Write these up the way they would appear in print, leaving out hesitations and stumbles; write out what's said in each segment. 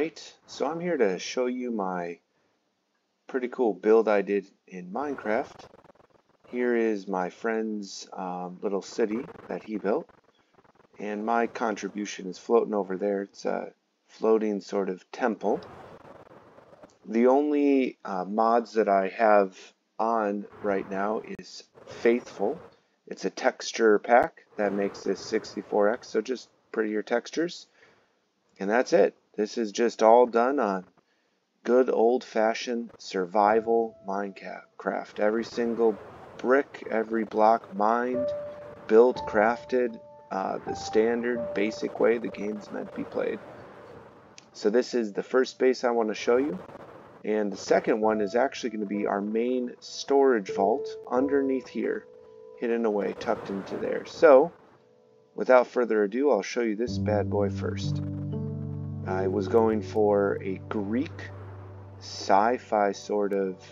Alright, so I'm here to show you my pretty cool build I did in Minecraft. Here is my friend's little city that he built, and my contribution is floating over there. It's a floating sort of temple. The only mods that I have on right now is Faithful. It's a texture pack that makes this 64x, so just prettier textures. And that's it. This is just all done on good old-fashioned survival Minecraft. Every single brick, every block mined, built, crafted, the standard, basic way the game's meant to be played. So this is the first base I want to show you. And the second one is actually going to be our main storage vault underneath here, hidden away, tucked into there. So, without further ado, I'll show you this bad boy first. I was going for a Greek sci-fi sort of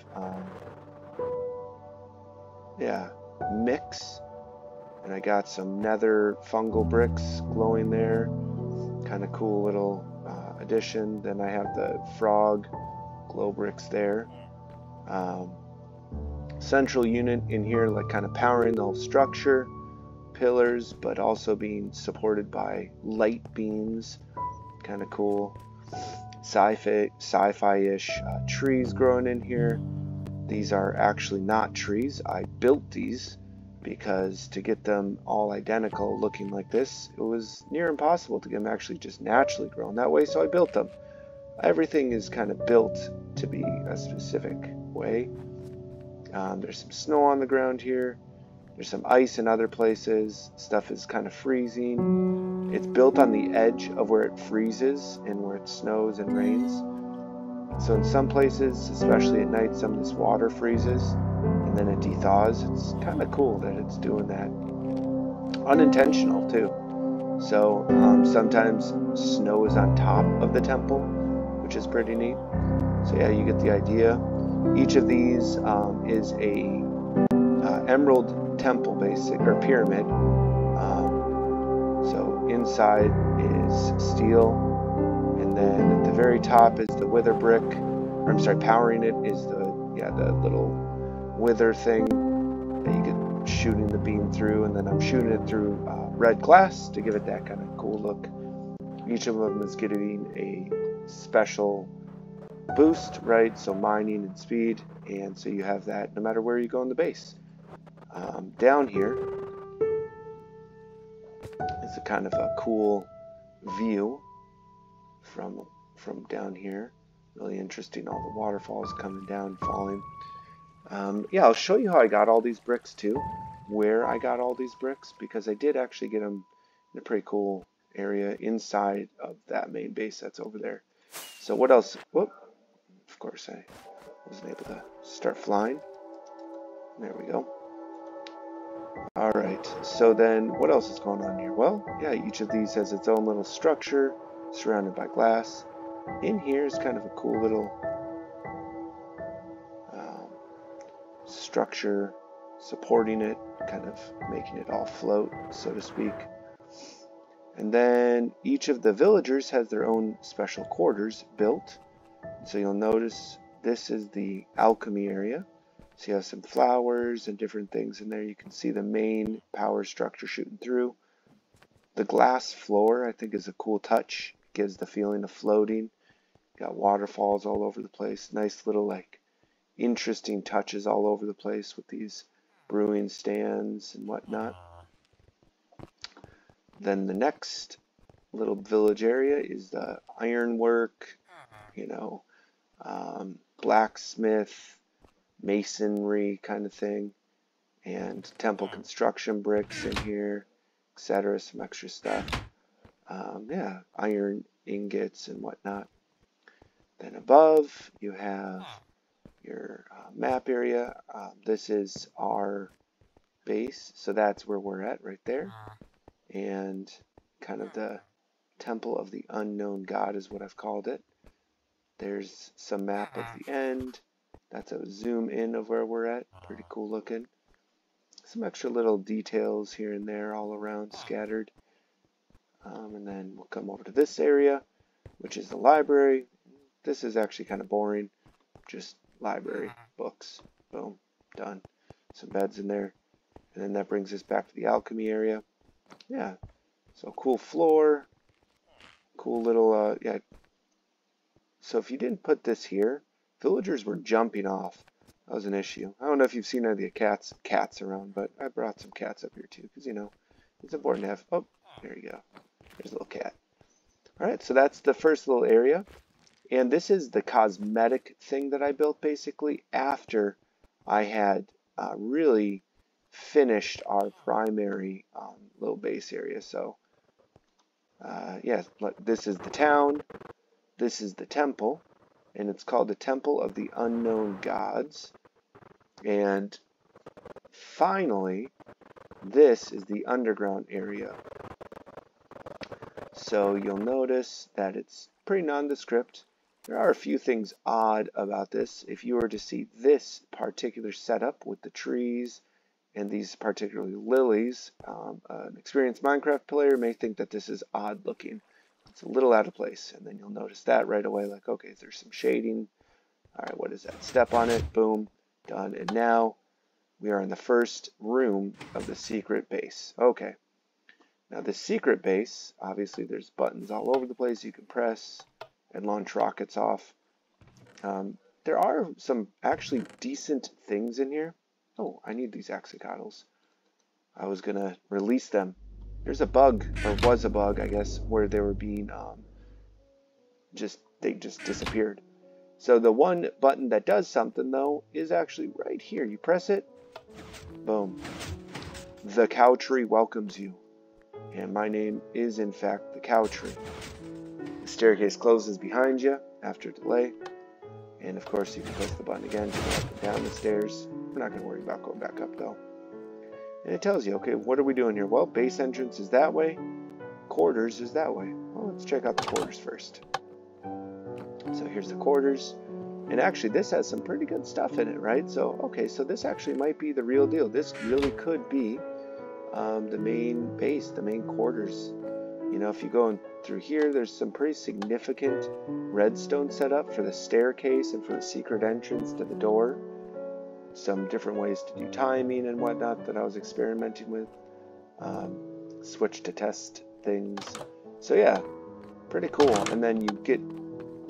mix, and I got some nether fungal bricks glowing there, kind of cool little addition. Then I have the frog glow bricks there, central unit in here, like kind of powering the whole structure, pillars, but also being supported by light beams. Kind of cool, sci-fi-ish trees growing in here. These are actually not trees. I built these because to get them all identical looking like this, it was near impossible to get them actually just naturally grown that way, so I built them. Everything is kind of built to be a specific way. There's some snow on the ground here. There's some ice in other places. Stuff is kind of freezing. It's built on the edge of where it freezes and where it snows and rains. So in some places, especially at night, some of this water freezes and then it dethaws. It's kind of cool that it's doing that. Unintentional too. So sometimes snow is on top of the temple, which is pretty neat. So yeah, you get the idea. Each of these is a emerald temple basic or pyramid. So inside is steel, and then at the very top is the wither brick. Or I'm sorry, powering it is the little wither thing that you get shooting the beam through, and then I'm shooting it through red glass to give it that kind of cool look. Each of them is getting a special boost, right? So mining and speed, and so you have that no matter where you go in the base. Down here is a kind of a cool view from down here. Really interesting, all the waterfalls coming down, falling. Yeah, I'll show you how I got all these bricks too, where I got all these bricks, because I did actually get them in a pretty cool area inside of that main base that's over there. So what else? Whoop! Of course I wasn't able to start flying. There we go. Alright, so then what else is going on here? Well, yeah, each of these has its own little structure surrounded by glass. In here is kind of a cool little structure supporting it, kind of making it all float, so to speak. And then each of the villagers has their own special quarters built. So you'll notice this is the alchemy area. So you have some flowers and different things in there. You can see the main power structure shooting through. The glass floor, I think, is a cool touch. It gives the feeling of floating. Got waterfalls all over the place. Nice little, like, interesting touches all over the place with these brewing stands and whatnot. Then the next little village area is the ironwork, blacksmith, masonry kind of thing, and temple construction bricks in here, etc. Some extra stuff. Yeah, iron ingots and whatnot. Then above you have your map area. This is our base, so that's where we're at right there. And kind of the temple of the unknown god is what I've called it. There's some map of the end. That's a zoom in of where we're at. Pretty cool looking. Some extra little details here and there all around scattered. And then we'll come over to this area, which is the library. This is actually kind of boring. Just library, books, boom, done. Some beds in there. And then that brings us back to the alchemy area. Yeah, so cool floor, cool little, yeah. So if you didn't put this here, villagers were jumping off. That was an issue. I don't know if you've seen any of the cats around, but I brought some cats up here too, because, you know, it's important to have, oh, there you go. There's a little cat. All right, so that's the first little area. And this is the cosmetic thing that I built basically after I had really finished our primary little base area. So, yeah, this is the town. This is the temple. And it's called the Temple of the Unknown Gods. And finally, this is the underground area. So you'll notice that it's pretty nondescript. There are a few things odd about this. If you were to see this particular setup with the trees and these particularly lilies, an experienced Minecraft player may think that this is odd looking. It's a little out of place, and then you'll notice that right away, like, okay, there's some shading. All right, what is that? Step on it, boom, done. And now we are in the first room of the secret base. Okay. Now the secret base, obviously there's buttons all over the place you can press and launch rockets off. There are some actually decent things in here. Oh, I need these Axocotyls. I was going to release them. There's a bug, or was a bug, I guess, where they were being, they just disappeared. So the one button that does something, though, is actually right here. You press it, boom. The Cowtree welcomes you. And my name is, in fact, the Cowtree. The staircase closes behind you after a delay. And, of course, you can press the button again to go up and down the stairs. We're not going to worry about going back up, though. And it tells you, okay, what are we doing here? Well, base entrance is that way. Quarters is that way. Well, let's check out the quarters first. So here's the quarters. And actually, this has some pretty good stuff in it, right? So, okay, so this actually might be the real deal. This really could be the main base, the main quarters. You know, if you go in through here, there's some pretty significant redstone set up for the staircase and for the secret entrance to the door. Some different ways to do timing and whatnot that I was experimenting with. Switch to test things. So yeah, pretty cool. And then you get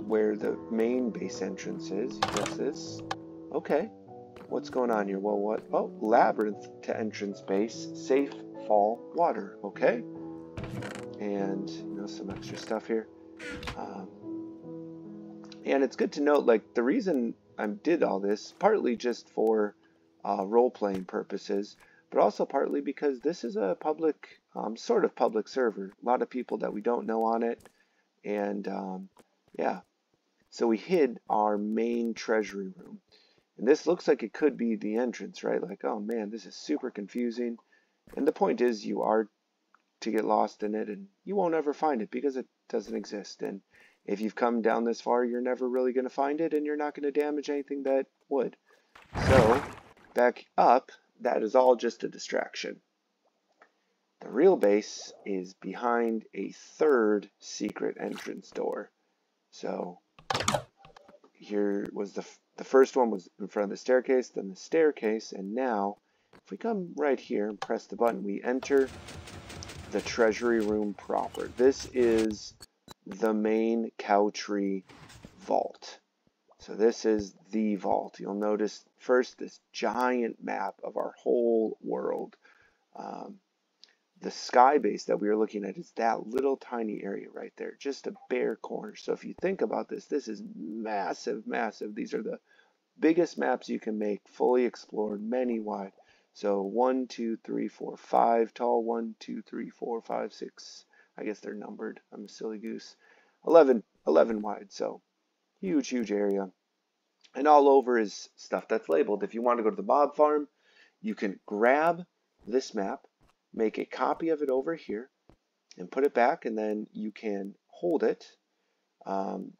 where the main base entrance is. You press this. Okay. What's going on here? Well, what? Oh, Labyrinth to entrance base. Safe fall water. Okay. And, you know, some extra stuff here. And it's good to note, like, the reason I did all this, partly just for role-playing purposes, but also partly because this is a public, sort of public server. A lot of people that we don't know on it. And, yeah. So we hid our main treasury room. And this looks like it could be the entrance, right? Like, oh man, this is super confusing. And the point is you are to get lost in it and you won't ever find it because it doesn't exist. And if you've come down this far, you're never really going to find it and you're not going to damage anything that would. So, back up, that is all just a distraction. The real base is behind a third secret entrance door. So, here was the first one was in front of the staircase, then the staircase, and now if we come right here and press the button, we enter the treasury room proper. This is the main Cowtree vault. So this is the vault. You'll notice first this giant map of our whole world. The sky base that we are looking at is that little tiny area right there, just a bare corner. So if you think about this, this is massive, massive. These are the biggest maps you can make, fully explored, many wide. So 1, 2, 3, 4, 5 tall, 1, 2, 3, 4, 5, 6. I guess they're numbered. I'm a silly goose. 11 wide. So huge, huge area. And all over is stuff that's labeled. If you want to go to the mob farm, you can grab this map, make a copy of it over here, and put it back, and then you can hold it, and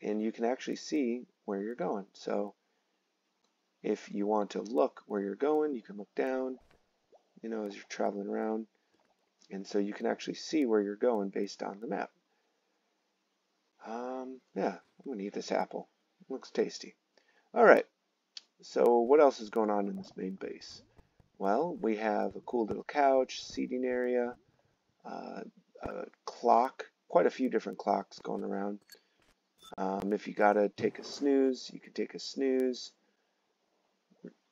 you can actually see where you're going. So if you want to look where you're going, you can look down, you know, as you're traveling around, and so you can actually see where you're going based on the map. Yeah, I'm gonna eat this apple. It looks tasty. All right. So what else is going on in this main base? Well, we have a cool little couch, seating area, uh, a clock, quite a few different clocks going around. If you gotta take a snooze, you can take a snooze.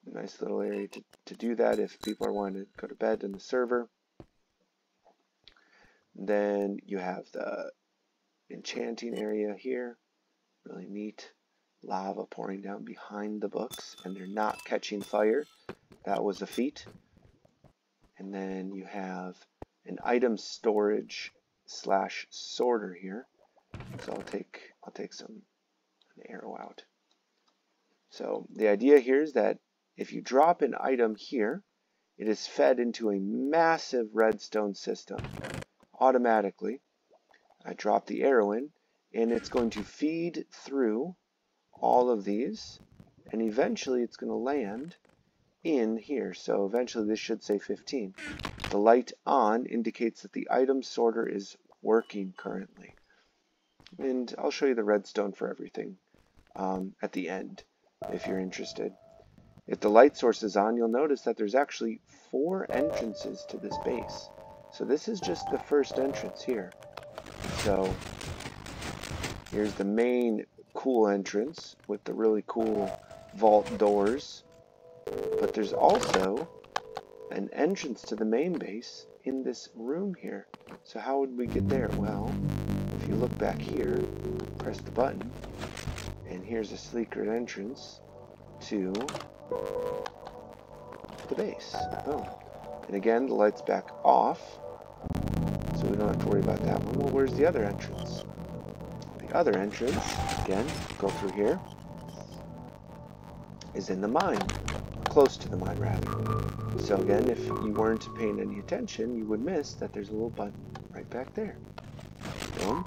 Nice little area to do that if people are wanting to go to bed in the server. Then you have the enchanting area here. Really neat. Lava pouring down behind the books, and they're not catching fire. That was a feat. And then you have an item storage slash sorter here. So I'll take an arrow out. So the idea here is that if you drop an item here, it is fed into a massive redstone system automatically. I drop the arrow in, and it's going to feed through all of these, and eventually it's going to land in here. So eventually this should say 15. The light on indicates that the item sorter is working currently. And I'll show you the redstone for everything at the end if you're interested. If the light source is on, you'll notice that there's actually 4 entrances to this base. So this is just the first entrance here. So here's the main cool entrance with the really cool vault doors. But there's also an entrance to the main base in this room here. So how would we get there? Well, if you look back here, press the button, and here's a secret entrance to the base. Boom. And again, the light's back off, so we don't have to worry about that one. Well, where's the other entrance? The other entrance, again, go through here, is in the mine. Close to the mine, rather. So again, if you weren't paying any attention, you would miss that there's a little button right back there. Boom.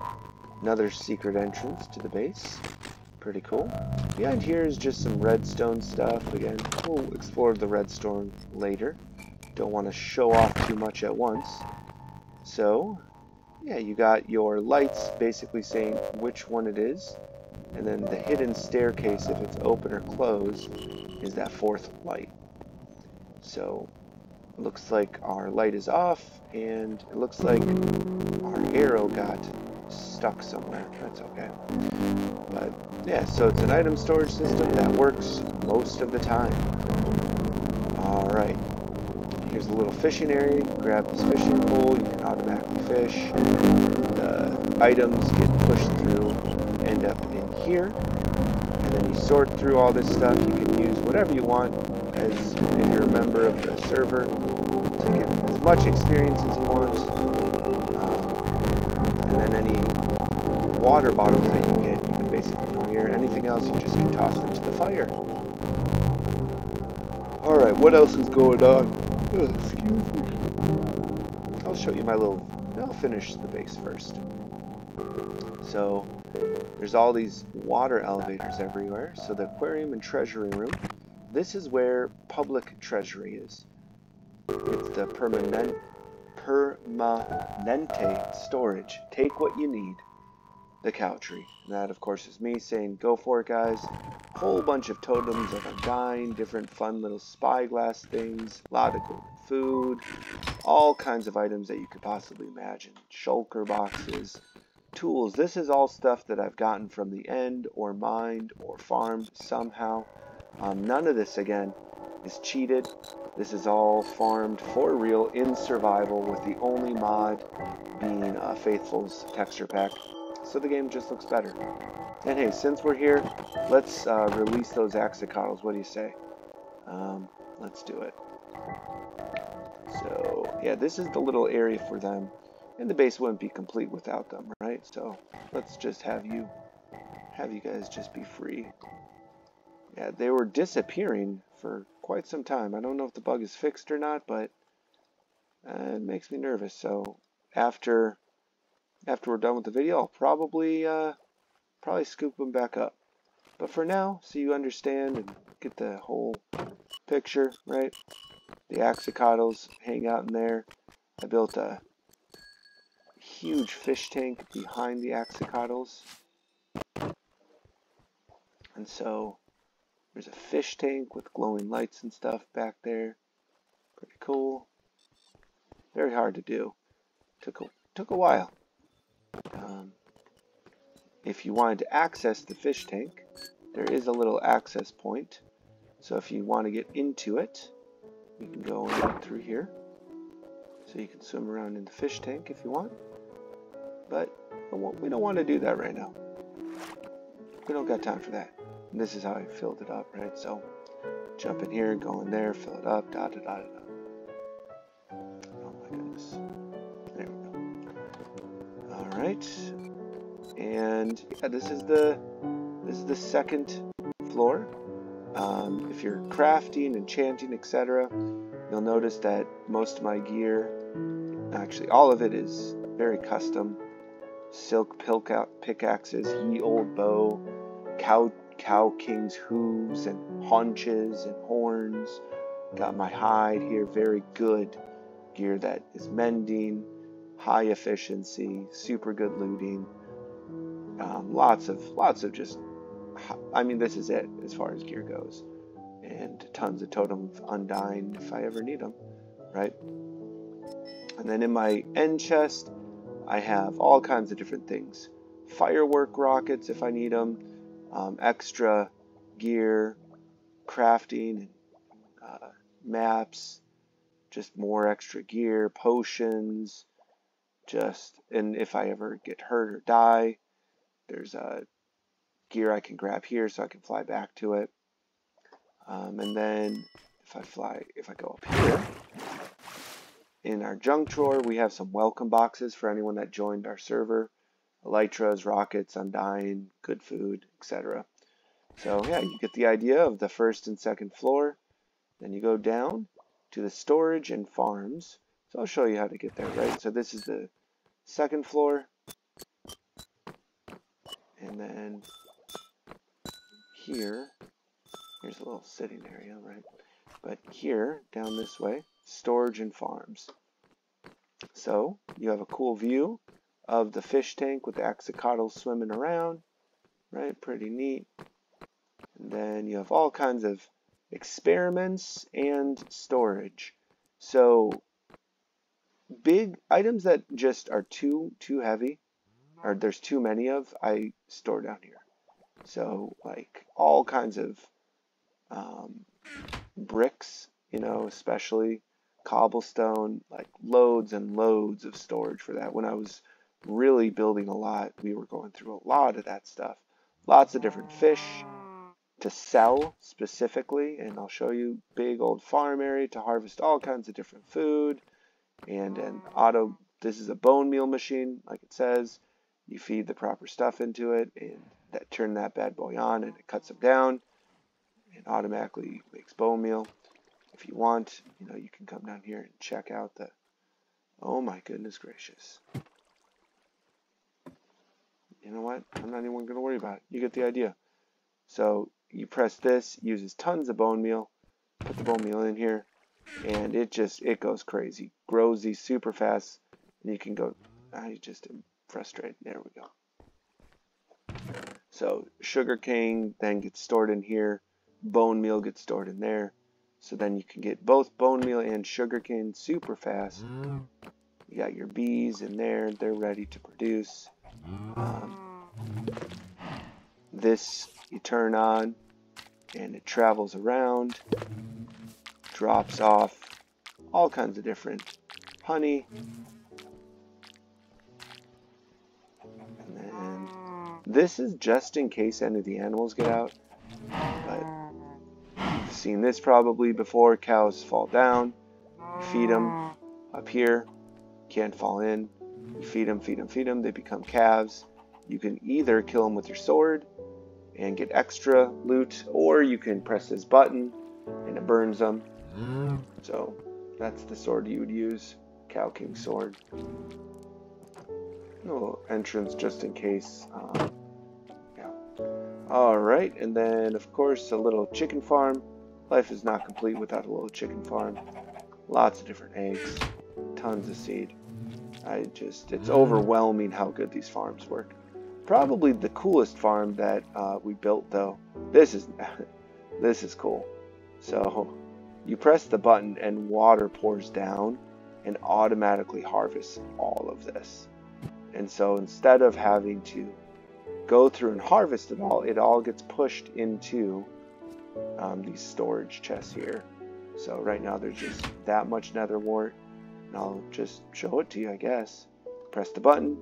Another secret entrance to the base. Pretty cool. Behind here is just some redstone stuff. Again, we'll explore the redstone later. Don't want to show off too much at once. So, yeah, you got your lights basically saying which one it is. And then the hidden staircase, if it's open or closed, is that 4th light. So, it looks like our light is off, and it looks like our arrow got stuck somewhere. That's okay. But yeah, so it's an item storage system that works most of the time. Alright, here's a little fishing area. You can grab this fishing pole, you can automatically fish. The items get pushed through, end up in here, and then you sort through all this stuff. You can use whatever you want as if you're a member of the server to get as much experience as you want. And then any water bottles that you get, you can basically from here. Anything else, you just can toss into the fire. Alright, what else is going on? Oh, excuse me. I'll show you my little... I'll finish the base first. So, there's all these water elevators everywhere. So the Aquarium and Treasury room. This is where public treasury is. It's the permanente storage. Take what you need. The Cowtree. That, of course, is me saying, go for it, guys. Whole bunch of totems of Undying, different fun little spyglass things, a lot of good food, all kinds of items that you could possibly imagine. Shulker boxes, tools. This is all stuff that I've gotten from the end, or mined, or farmed somehow. None of this, again, is cheated. This is all farmed for real in survival, with the only mod being Faithful's texture pack. So the game just looks better. And hey, since we're here, let's release those Axocotyls. What do you say? Let's do it. So yeah, this is the little area for them, and the base wouldn't be complete without them, right? So let's just have you guys just be free. Yeah, they were disappearing for quite some time. I don't know if the bug is fixed or not, but it makes me nervous. So after we're done with the video, I'll probably scoop them back up. But for now, so you understand and get the whole picture, right? The Axocotyls hang out in there. I built a huge fish tank behind the Axocotyls. And so there's a fish tank with glowing lights and stuff back there. Pretty cool. Very hard to do. Took a while. If you wanted to access the fish tank, there is a little access point. So if you want to get into it, you can go in through here. So you can swim around in the fish tank if you want. But we don't want to do that right now. We don't got time for that. And this is how I filled it up, right? So jump in here, go in there, fill it up, da da da da da. Oh my goodness. There we go. Alright. And yeah, this is the second floor. If you're crafting, enchanting, etc., you'll notice that most of my gear, actually all of it, is very custom. Silk pickaxes, ye old bow, cow king's hooves and haunches and horns. Got my hide here, very good gear that is mending, high efficiency, super good looting. Lots of just, I mean, this is it as far as gear goes. And tons of totem of undying if I ever need them, right? And then in my end chest, I have all kinds of different things. Firework rockets if I need them, extra gear, crafting, maps, just more extra gear, potions, and if I ever get hurt or die, there's gear I can grab here so I can fly back to it. And then if I go up here, in our junk drawer, we have some welcome boxes for anyone that joined our server. Elytras, rockets, undying, good food, etc. So yeah, you get the idea of the first and second floor. Then you go down to the storage and farms. So I'll show you how to get there, right? So this is the second floor. And then here's a little sitting area, right? But here, down this way, storage and farms. So you have a cool view of the fish tank with the Axocotyl swimming around, right? Pretty neat. And then you have all kinds of experiments and storage. So big items that just are too heavy, or there's too many of, I store down here. So like all kinds of bricks, especially cobblestone, like loads and loads of storage for that. When I was really building a lot, we were going through a lot of that stuff. Lots of different fish to sell specifically, and I'll show you big old farm area to harvest all kinds of different food. And this is a bone meal machine, like it says. You feed the proper stuff into it, and turn that bad boy on, and it cuts them down and automatically makes bone meal. If you want, you can come down here and check out oh my goodness gracious. You know what? I'm not even going to worry about it. You get the idea. So you press this, uses tons of bone meal, put the bone meal in here, and it goes crazy. Grows these super fast, and you can go, I just am frustrated. There we go. So sugar cane then gets stored in here. Bone meal gets stored in there. So then you can get both bone meal and sugar cane super fast. You got your bees in there. They're ready to produce. This you turn on, and it travels around, drops off all kinds of different honey. And then this is just in case any of the animals get out. But you've seen this probably before. Cows fall down. You feed them up here. Can't fall in. You feed them. They become calves. You can either kill them with your sword and get extra loot, or you can press this button and it burns them. So that's the sword you would use, Cow King sword. A little entrance just in case. Yeah. Alright, and then of course a little chicken farm. Life is not complete without a little chicken farm. Lots of different eggs, tons of seed. It's overwhelming how good these farms work. Probably the coolest farm that we built, though. This is this is cool. So you press the button and water pours down and automatically harvests all of this. And so instead of having to go through and harvest it all gets pushed into these storage chests here. So right now there's just that much nether wart, and I'll just show it to you, I guess. Press the button,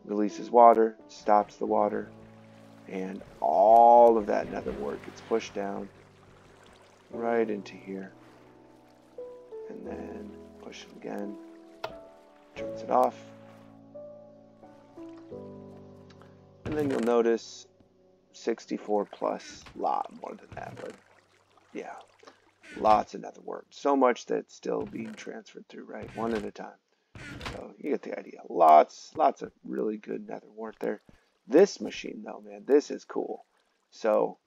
releases water, stops the water, and all of that nether wart gets pushed down right into here. And then push it again, turns it off. And then you'll notice 64 plus, a lot more than that, but yeah, lots of nether wart. So much that it's still being transferred through, right? One at a time. So you get the idea. Lots of really good nether wart there. This machine though, man, this is cool. So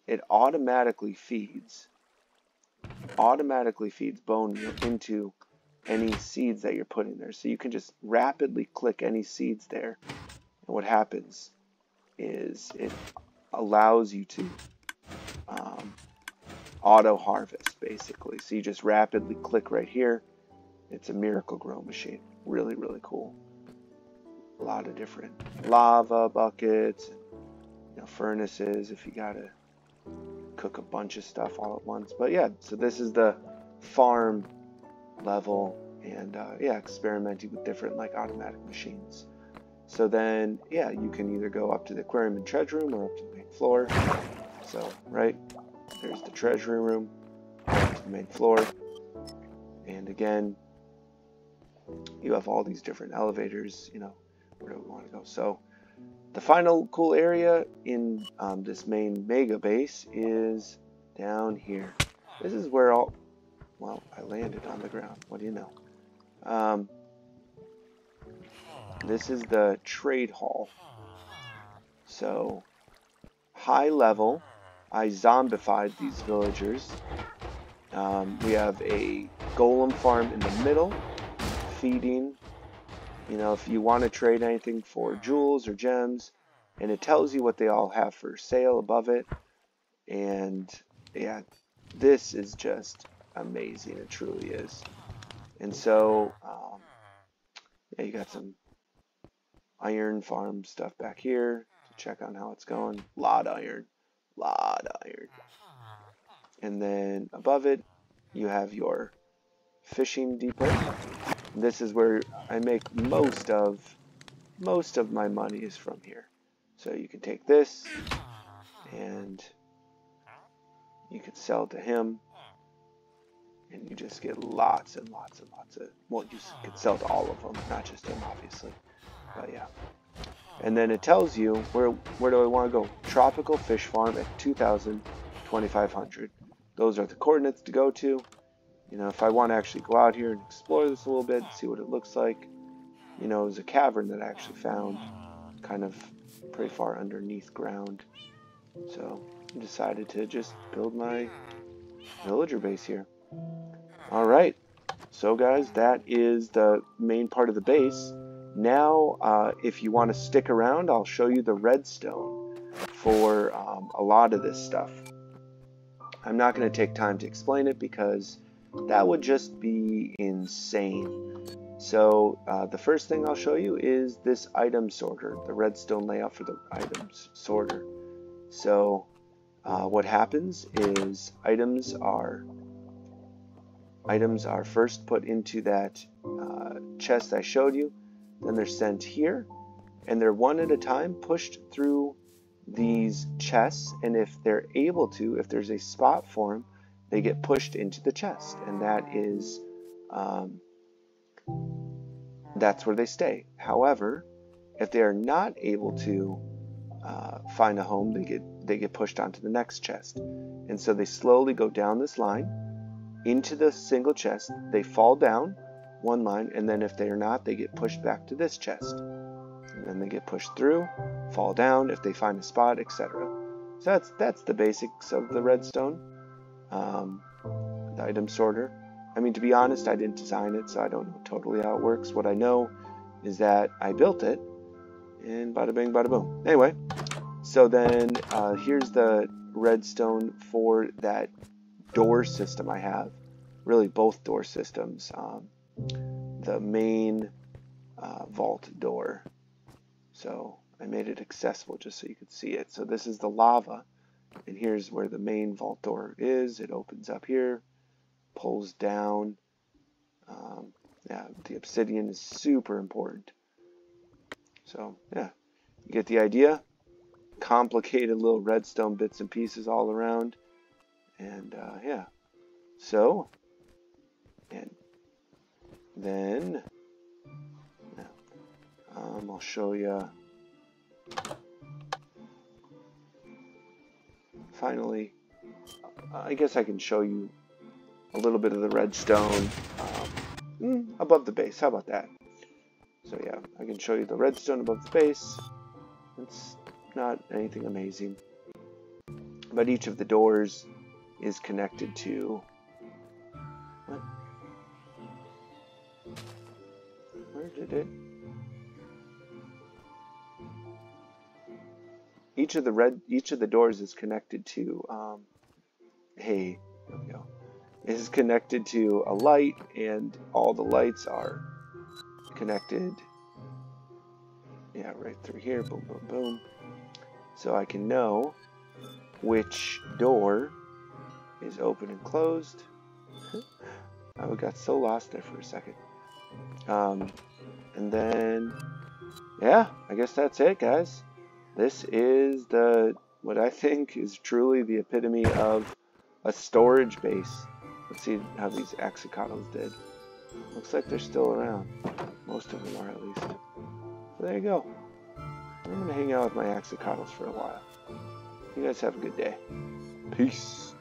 it automatically feeds bone meal into any seeds that you're putting there. So you can just rapidly click any seeds there. And what happens is it allows you to auto harvest basically. So you just rapidly click right here. It's a miracle grow machine. Really, really cool. A lot of different lava buckets, and, furnaces if you gotta cook a bunch of stuff all at once. But yeah, so this is the farm level, and yeah, experimenting with different like automatic machines. So then yeah, you can either go up to the aquarium and treasury room or up to the main floor. So right there's the treasury room, up to the main floor, and again you have all these different elevators, where do we want to go. So the final cool area in this main mega base is down here. This is where well, I landed on the ground. What do you know? This is the trade hall. So high level, I zombified these villagers. We have a golem farm in the middle, feeding. If you want to trade anything for jewels or gems, and it tells you what they all have for sale above it. And yeah, this is just amazing. It truly is. And so yeah, you got some iron farm stuff back here to check on how it's going. Lot of iron. And then above it you have your fishing depot. And this is where I make most of my money is from here. So you can take this and you can sell to him, and you just get lots and lots of, well, you can sell to all of them, not just him obviously, but yeah. And then it tells you where do I want to go. Tropical fish farm at 2,000, 2,500. Those are the coordinates to go to. If I want to actually go out here and explore this a little bit, see what it looks like. It was a cavern that I actually found kind of pretty far underneath ground. So I decided to just build my villager base here. Alright, so guys, that is the main part of the base. Now, if you want to stick around, I'll show you the redstone for a lot of this stuff. I'm not going to take time to explain it because that would just be insane. So the first thing I'll show you is this item sorter, the redstone layout for the items sorter. So what happens is items are first put into that chest I showed you, then they're sent here, and they're one at a time pushed through these chests, and if they're able to, if there's a spot for them, they get pushed into the chest, and that is that's where they stay. However, if they are not able to find a home, they get pushed onto the next chest, and so they slowly go down this line into the single chest. They fall down one line, and then if they are not, they get pushed back to this chest, and then they get pushed through, fall down if they find a spot, etc. So that's the basics of the redstone. The item sorter. I mean, to be honest, I didn't design it, so I don't know totally how it works. What I know is that I built it, and bada bing, bada boom. Anyway, so then here's the redstone for that door system I have. Really, both door systems. The main vault door. So I made it accessible just so you could see it. So this is the lava, and here's where the main vault door is. It opens up here, pulls down. Yeah, the obsidian is super important. So yeah, you get the idea. Complicated little redstone bits and pieces all around, and yeah. So, and then I'll show you. Finally, I guess I can show you a little bit of the redstone above the base. How about that? So yeah, I can show you the redstone above the base. It's not anything amazing, but each of the doors is connected to. What? Where did it? Each of the doors is connected to. Hey, there we go. Is connected to a light, and all the lights are connected. Yeah, right through here. Boom, boom, boom. So I can know which door is open and closed. I got so lost there for a second. And then, yeah, I guess that's it, guys. This is what I think is truly the epitome of a storage base. Let's see how these Axocotyls did. Looks like they're still around. Most of them are, at least. So there you go. I'm going to hang out with my Axocotyls for a while. You guys have a good day. Peace.